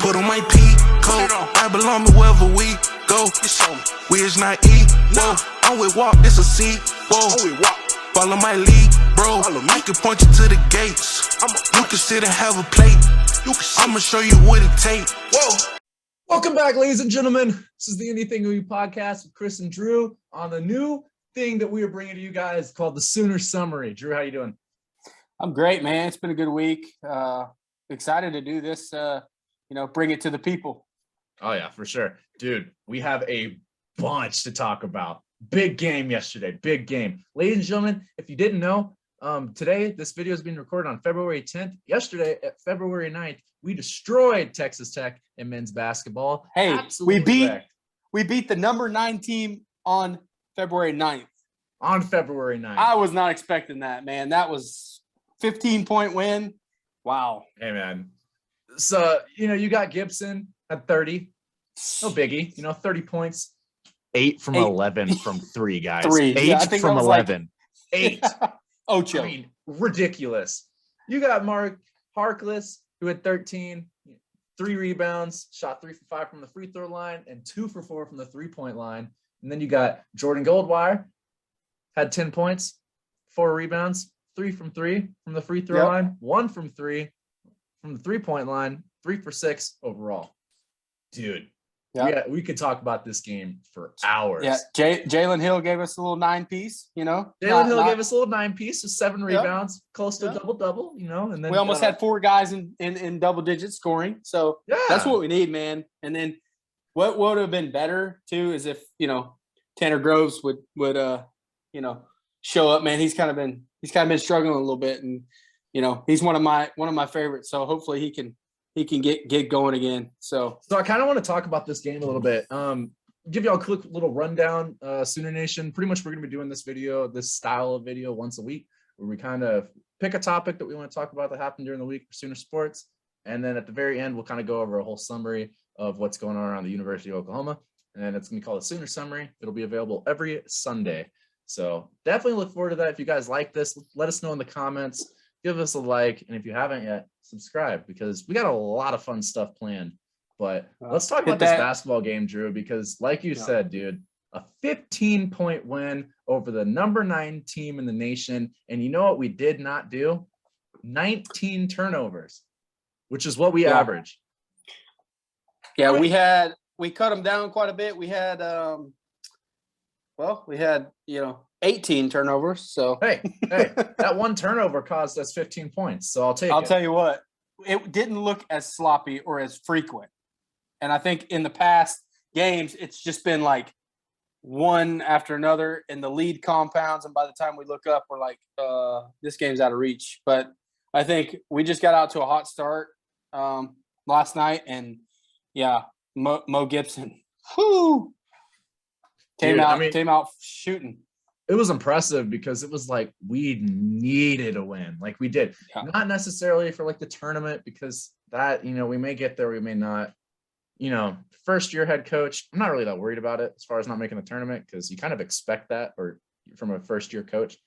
put on my P-coat. I belong to wherever we go. We is not equal. I'm with walk, this a seat. Whoa. Follow my lead, bro. I can point you to the gates. You can sit and have a plate. I'ma show you what it takes. Whoa. Welcome back, ladies and gentlemen. This is the AnythingOU Podcast with Chris and Drew on the new thing that we are bringing to you guys called the Sooner Summary. Drew, how you doing? I'm great, man. It's been a good week. Excited to do this, bring it to the people. Oh, yeah, for sure. Dude, we have a bunch to talk about. Big game yesterday. Big game. Ladies and gentlemen, if you didn't know, today, this video is being recorded on February 10th. Yesterday, at February 9th, we destroyed Texas Tech in men's basketball. Hey, Absolutely we beat the number 9 team on February 9th. On February 9th. I was not expecting that, man. That was 15-point win. Wow. Hey, man. So, you got Gibson at 30. No biggie. 30 points. 8 from 11 from 3, guys. 3. 8 yeah, I think from 11. 8. Ocho. I mean, ridiculous. You got Mark Harkless, who had 13, 3 rebounds, shot 3 for 5 from the free throw line, and 2 for 4 from the 3-point line. And then you got Jordan Goldwire, had 10 points, 4 rebounds, 3 from 3 from the free throw line, 1 from 3 from the 3-point line, 3 for 6 overall. Dude, we could talk about this game for hours. Yeah, Jalen Hill gave us a little 9-piece, Jalen Hill gave us a little 9-piece with 7 rebounds, close to a double-double, and then we almost had 4 guys in double digit scoring. So that's what we need, man. And then what would have been better too is if, Tanner Groves would show up, man. He's kind of been struggling a little bit, and he's one of my favorites. So hopefully he can get going again. So I kind of want to talk about this game a little bit. Give y'all a quick little rundown. Sooner Nation, pretty much we're going to be doing this style of video once a week, where we kind of pick a topic that we want to talk about that happened during the week for Sooner sports. And then at the very end, we'll kind of go over a whole summary of what's going on around the University of Oklahoma. And it's going to be called a Sooner Summary. It'll be available every Sunday. So definitely look forward to that. If you guys like this, let us know in the comments. Give us a like. And if you haven't yet, subscribe, because we got a lot of fun stuff planned. But let's talk about this basketball game, Drew, because like you said, dude, a 15-point win over the number 9 team in the nation. And you know what we did not do? 19 turnovers, which is what we average. Yeah, we cut them down quite a bit. We had 18 turnovers. So hey, that one turnover caused us 15 points. So I'll tell you what, it didn't look as sloppy or as frequent. And I think in the past games, it's just been like one after another in the lead compounds. And by the time we look up, we're like, this game's out of reach. But I think we just got out to a hot start last night. And Mo Gibson, came out shooting. It was impressive because it was like we needed a win. Like we did. Yeah. Not necessarily for like the tournament, because that, we may get there, we may not. First year head coach, I'm not really that worried about it as far as not making the tournament, because you kind of expect that or from a first year coach.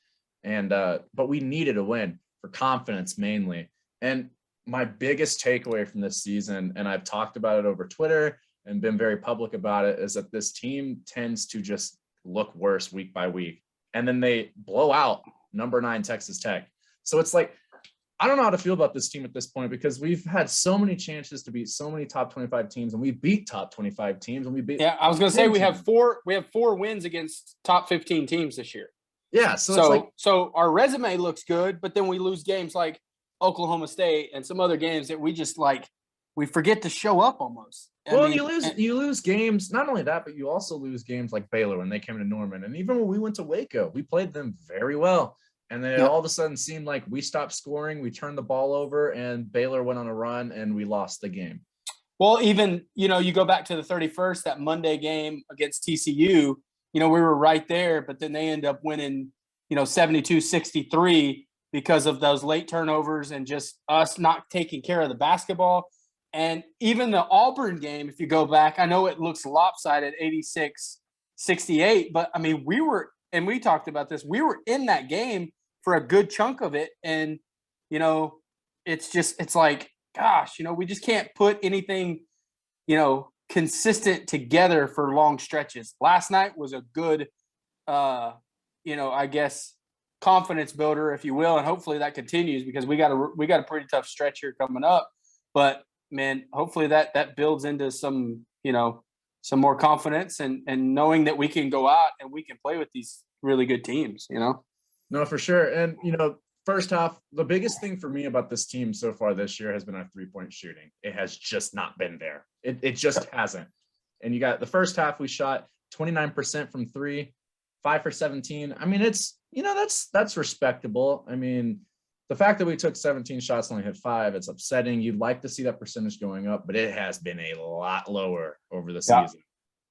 And but we needed a win for confidence mainly. And my biggest takeaway from this season, and I've talked about it over Twitter and been very public about it, is that this team tends to just look worse week by week. And then they blow out number 9 Texas Tech. So it's like, I don't know how to feel about this team at this point, because we've had so many chances to beat so many top 25 teams, and we beat top 25 teams, and we beat. Yeah, I was going to say we have 4 wins against top 15 teams this year. Yeah, so our resume looks good, but then we lose games like Oklahoma State and some other games that we just we forget to show up almost. You lose games. Not only that, but you also lose games like Baylor when they came to Norman. And even when we went to Waco, we played them very well. And then it all of a sudden seemed like we stopped scoring. We turned the ball over, and Baylor went on a run, and we lost the game. Well, even, you go back to the 31st, that Monday game against TCU, we were right there, but then they end up winning, 72-63 because of those late turnovers and just us not taking care of the basketball. And even the Auburn game, if you go back, I know it looks lopsided, 86-68, but I mean, we talked about this, we were in that game for a good chunk of it. And, it's like, gosh, we just can't put anything, consistent together for long stretches. Last night was a good, I guess, confidence builder, if you will, and hopefully that continues because we got a pretty tough stretch here coming up. But man, hopefully that builds into some more confidence and knowing that we can go out and we can play with these really good teams. No, for sure. And first half, the biggest thing for me about this team so far this year has been our 3-point shooting. It has just not been there. It just hasn't. And you got the first half, we shot 29% from 3, 5 for 17. I mean, it's, that's respectable. I mean, the fact that we took 17 shots and only hit 5, it's upsetting. You'd like to see that percentage going up, but it has been a lot lower over the season.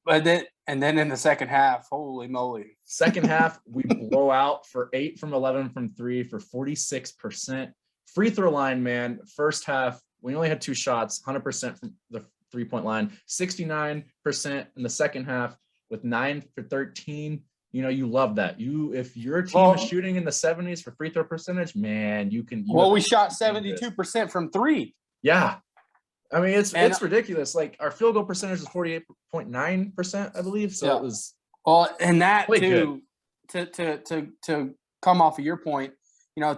But then in the second half, holy moly. Second half, we blow out for 8 from 11 from 3 for 46%. Free throw line, man, first half, we only had 2 shots, 100% from the 3-point line, 69% in the second half with 9 for 13. You love that. If your team is shooting in the 70s for free throw percentage, man, you can. We shot 72% from 3. Yeah. I mean, it's ridiculous. Like our field goal percentage is 48.9%, I believe. So it was and that too, to come off of your point,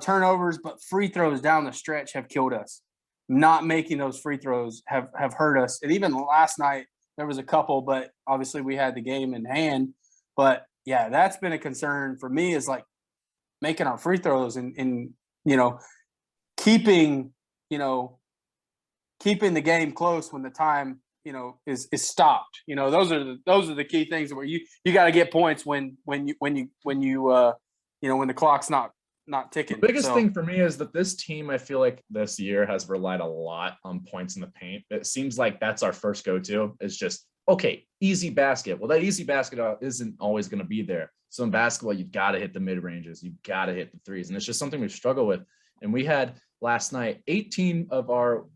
turnovers, but free throws down the stretch have killed us. Not making those free throws have hurt us. And even last night there was a couple, but obviously we had the game in hand. But yeah, that's been a concern for me, is like making our free throws and keeping the game close when the time, is stopped. Those are the key things where you got to get points when the clock's not ticking. The biggest thing for me is that this team, I feel like this year has relied a lot on points in the paint. It seems like that's our first go-to, is just, okay, easy basket. Well, that easy basket isn't always going to be there. So in basketball, you've got to hit the mid-ranges. You've got to hit the threes. And it's just something we struggle with. And we had last night, 18 of our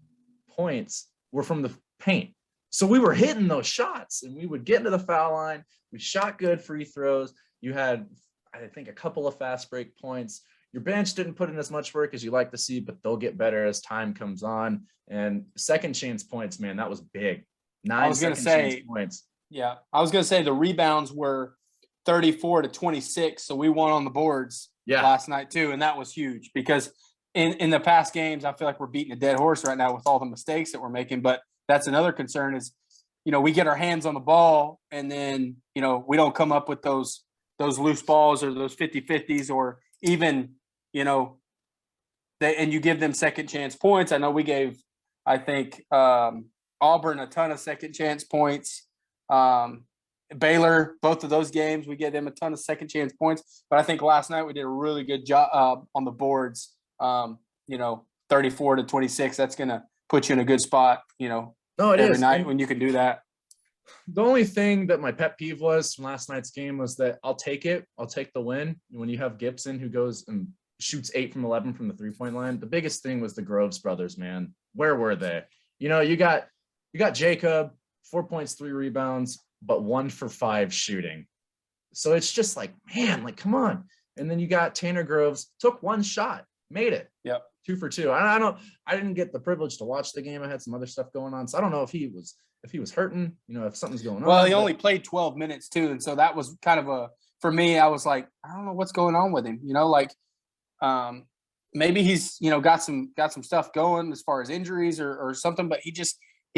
points were from the paint. So we were hitting those shots and we would get into the foul line. We shot good free throws. You had, I think, a couple of fast break points. Your bench didn't put in as much work as you like to see, but they'll get better as time comes on. And second chance points, man, that was big. 9 second chance points. Yeah, I was going to say the rebounds were 34-26, so we won on the boards last night too, and that was huge because in the past games, I feel like we're beating a dead horse right now with all the mistakes that we're making. But that's another concern is, we get our hands on the ball and then, we don't come up with those loose balls or those 50-50s or even, and you give them second chance points. I know we gave, I think, Auburn a ton of second chance points. Baylor, both of those games, we gave them a ton of second chance points. But I think last night we did a really good job on the boards. 34-26. That's going to put you in a good spot. Every night when you can do that. The only thing that my pet peeve was from last night's game was that I'll take it. I'll take the win. When you have Gibson who goes and shoots 8 from 11 from the 3-point line, the biggest thing was the Groves brothers, man. Where were they? You got Jacob, 4 points, 3 rebounds, but 1 for 5 shooting. So it's just like, man, like, come on. And then you got Tanner Groves, took 1 shot, made it. Yep. 2 for 2. I didn't get the privilege to watch the game. I had some other stuff going on. So I don't know if he was hurting, if something's going on. Well, he only played 12 minutes too. And so that was kind of for me, I was like, I don't know what's going on with him. Maybe he's, got some stuff going as far as injuries or something, but he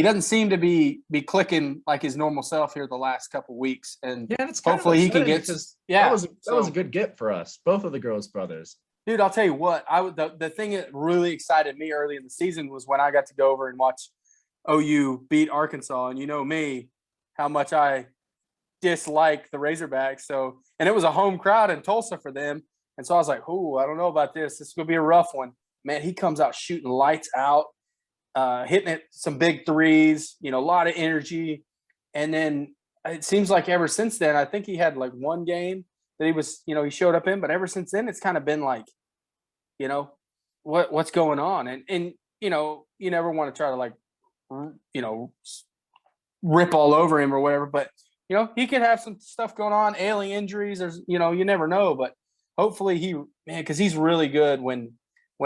doesn't seem to be clicking like his normal self here the last couple of weeks. And it's hopefully he can get, that was a good get for us. Both of the Groves brothers. Dude, I'll tell you what, the thing that really excited me early in the season was when I got to go over and watch OU beat Arkansas. And you know me, how much I dislike the Razorbacks. So, and it was a home crowd in Tulsa for them. And so I was like, oh, I don't know about this. This is going to be a rough one. Man, he comes out shooting lights out, hitting it some big threes, a lot of energy. And then it seems like ever since then, I think he had like one game that he was, he showed up in, but ever since then, it's kind of been like, what's going on? And you never want to try to like, rip all over him or whatever, but he could have some stuff going on, ailing injuries, or you never know, but hopefully because he's really good when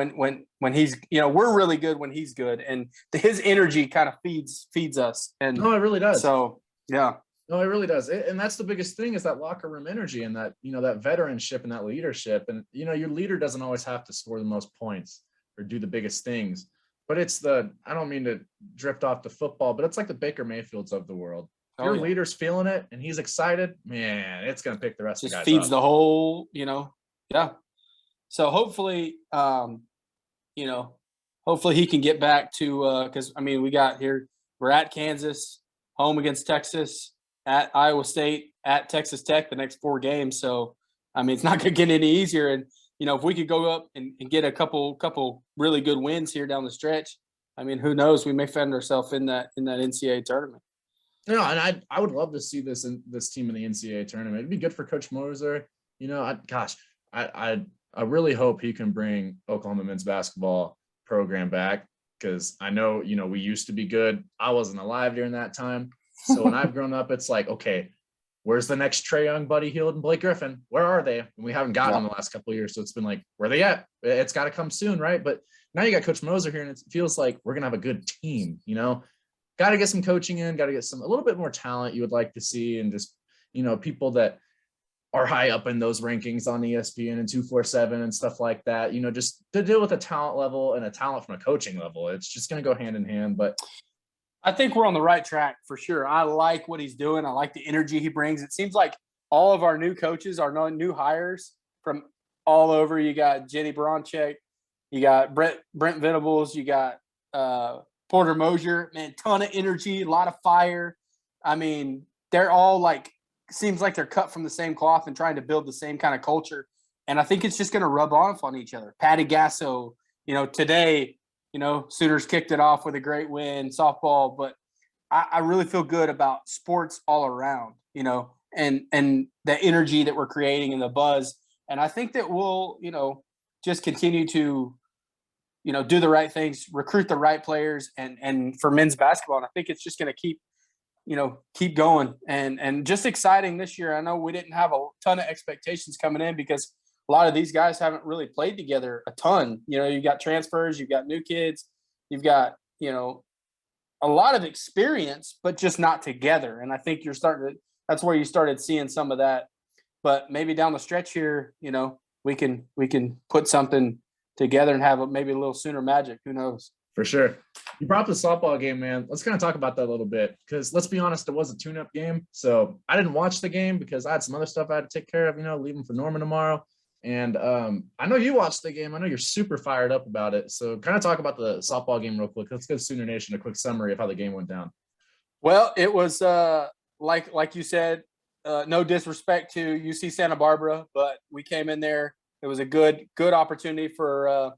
when he's, we're really good when he's good, and his energy kind of feeds us. And No, it really does. So yeah. No, it really does. And that's the biggest thing is that locker room energy and that, that veteranship and that leadership. And, your leader doesn't always have to score the most points or do the biggest things, but it's I don't mean to drift off the football, but it's like the Baker Mayfields of the world. If your leader's feeling it and he's excited, man, it's going to pick the rest of the guys feeds up. The whole, yeah. So hopefully, hopefully he can get back to, because we're at Kansas, home against Texas, at Iowa State, at Texas Tech the next 4 games. So, it's not going to get any easier. And, if we could go up and get a couple really good wins here down the stretch, who knows? We may find ourselves in that NCAA tournament. No, and I would love to see this team in the NCAA tournament. It'd be good for Coach Moser. I really hope he can bring Oklahoma men's basketball program back, because I know, we used to be good. I wasn't alive during that time. So when I've grown up, it's like, okay, where's the next Trae Young, Buddy Hield, and Blake Griffin? Where are they? And we haven't gotten them the last couple of years. So it's been like, where are they at? It's got to come soon, right? But now you got Coach Moser here, and it feels like we're going to have a good team, Got to get some coaching in, got to get a little bit more talent you would like to see, and just, people that are high up in those rankings on ESPN and 247 and stuff like that, just to deal with a talent level and a talent from a coaching level. It's just going to go hand in hand. But I think we're on the right track for sure. I like what he's doing. I like the energy he brings. It seems like all of our new coaches are new hires from all over. You got Jenny Bronchek, you got Brent Venables, you got Porter Mosier, man, ton of energy, a lot of fire. They're all seems like they're cut from the same cloth and trying to build the same kind of culture. And I think it's just going to rub off on each other. Patty Gasso, today, Sooners kicked it off with a great win, softball, but I really feel good about sports all around, and the energy that we're creating and the buzz. And I think that we'll, just continue to, do the right things, recruit the right players, and for men's basketball. And I think it's just going to keep going and just exciting this year. I know we didn't have a ton of expectations coming in because a lot of these guys haven't really played together a ton. You got transfers, you've got new kids, you've got, a lot of experience, but just not together. And I think that's where you started seeing some of that. But maybe down the stretch here, we can put something together and have maybe a little Sooner magic. Who knows? For sure. You brought up the softball game, man. Let's kind of talk about that a little bit, because let's be honest, it was a tune-up game. So I didn't watch the game because I had some other stuff I had to take care of, leaving for Norman tomorrow. And I know you watched the game. I know you're super fired up about it. So kind of talk about the softball game real quick. Let's give Sooner Nation a quick summary of how the game went down. Well, it was like you said, no disrespect to UC Santa Barbara, but we came in there. It was a good opportunity for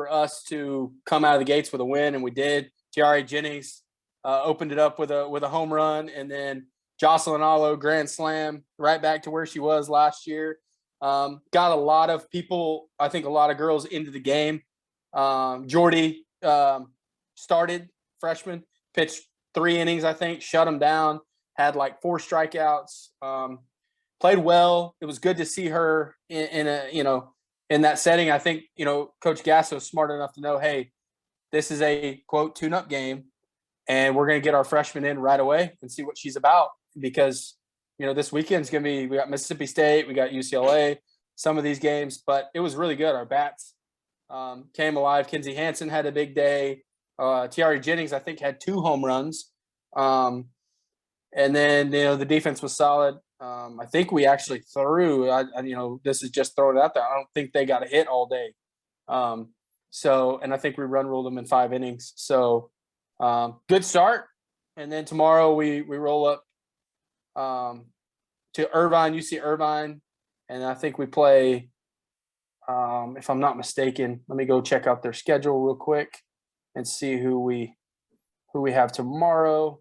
us to come out of the gates with a win, and we did. Tiare Jennings opened it up with a home run, and then Jocelyn Allo grand slam right back to where she was last year. Got a lot of people, I think a lot of girls into the game. Jordy started, freshman, pitched 3 innings, I think, shut them down, had 4 strikeouts, played well. It was good to see her in that setting. I think, Coach Gasso is smart enough to know, hey, this is a quote tune-up game, and we're going to get our freshman in right away and see what she's about, because this weekend's going to be, we got Mississippi State, we got UCLA, some of these games, but it was really good. Our bats came alive. Kinsey Hansen had a big day. Tiare Jennings, I think, had 2 home runs. And then, the defense was solid. I think we actually threw, this is just throwing it out there, I don't think they got a hit all day. And I think we run ruled them in 5 innings. So good start. And then tomorrow we roll up to Irvine, UC Irvine, and I think we play, if I'm not mistaken, let me go check out their schedule real quick and see who we have tomorrow.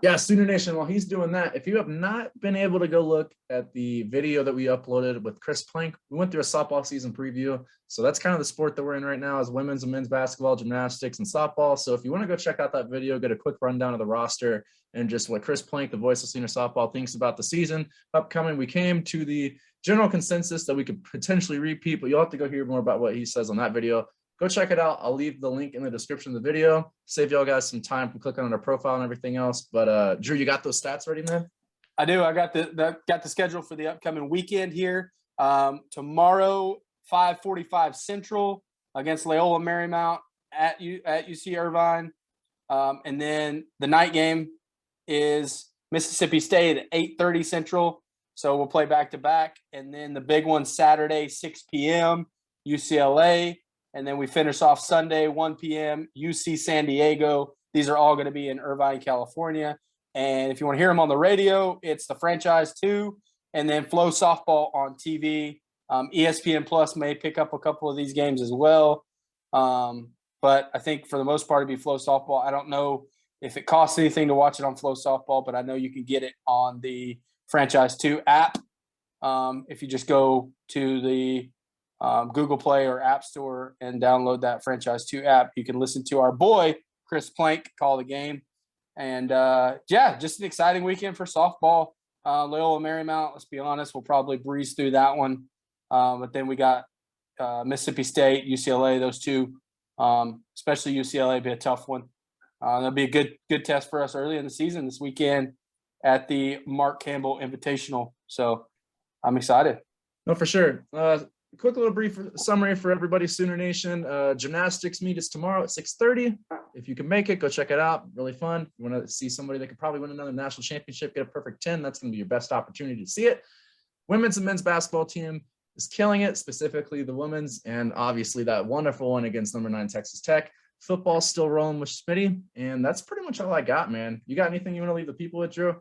Yeah, Sooner Nation, while he's doing that, if you have not been able to go look at the video that we uploaded with Chris Plank, we went through a softball season preview. So that's kind of the sport that we're in right now, is women's and men's basketball, gymnastics, and softball. So if you want to go check out that video, get a quick rundown of the roster and just what Chris Plank, the voice of senior softball, thinks about the season upcoming. We came to the general consensus that we could potentially repeat, but you'll have to go hear more about what he says on that video. Go check it out. I'll leave the link in the description of the video. Save y'all guys some time from clicking on our profile and everything else. But Drew, you got those stats ready, man? I do. I got the schedule for the upcoming weekend here. Tomorrow, 5:45 Central against Loyola Marymount at UC Irvine. And then the night game is Mississippi State at 8:30 Central. So we'll play back to back. And then the big one Saturday, 6 p.m., UCLA. And then we finish off Sunday, 1 p.m., UC San Diego. These are all going to be in Irvine, California. And if you want to hear them on the radio, it's the Franchise 2 and then Flow Softball on TV. ESPN Plus may pick up a couple of these games as well. But I think for the most part, it'd be Flow Softball. I don't know if it costs anything to watch it on Flow Softball, but I know you can get it on the Franchise 2 app. If you just go to the Google Play or App Store and download that Franchise 2 app, you can listen to our boy Chris Plank call the game. And just an exciting weekend for softball. Loyola Marymount, let's be honest, we'll probably breeze through that one. But then we got Mississippi State, UCLA, those two, especially UCLA, be a tough one. That'll be a good test for us early in the season this weekend at the Mark Campbell Invitational. So I'm excited. No, for sure. Quick little brief summary for everybody, Sooner Nation. Gymnastics meet is tomorrow at 6:30. If you can make it, go check it out. Really fun. If you want to see somebody that could probably win another national championship, get a perfect 10, that's going to be your best opportunity to see it. Women's and men's basketball team is killing it, specifically the women's, and obviously that wonderful one against number 9 Texas Tech. Football's still rolling with Smitty, and that's pretty much all I got, man. You got anything you want to leave the people with, Drew?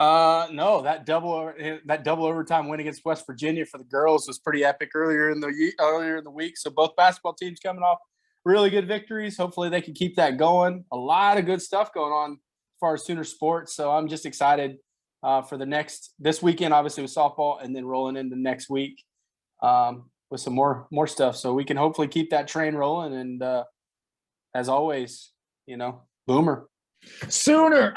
No, that double overtime win against West Virginia for the girls was pretty epic earlier in the week. So both basketball teams coming off really good victories. Hopefully they can keep that going. A lot of good stuff going on as far as Sooner sports. So I'm just excited for this weekend, obviously with softball, and then rolling into next week with some more stuff. So we can hopefully keep that train rolling. And as always, Boomer. Sooner.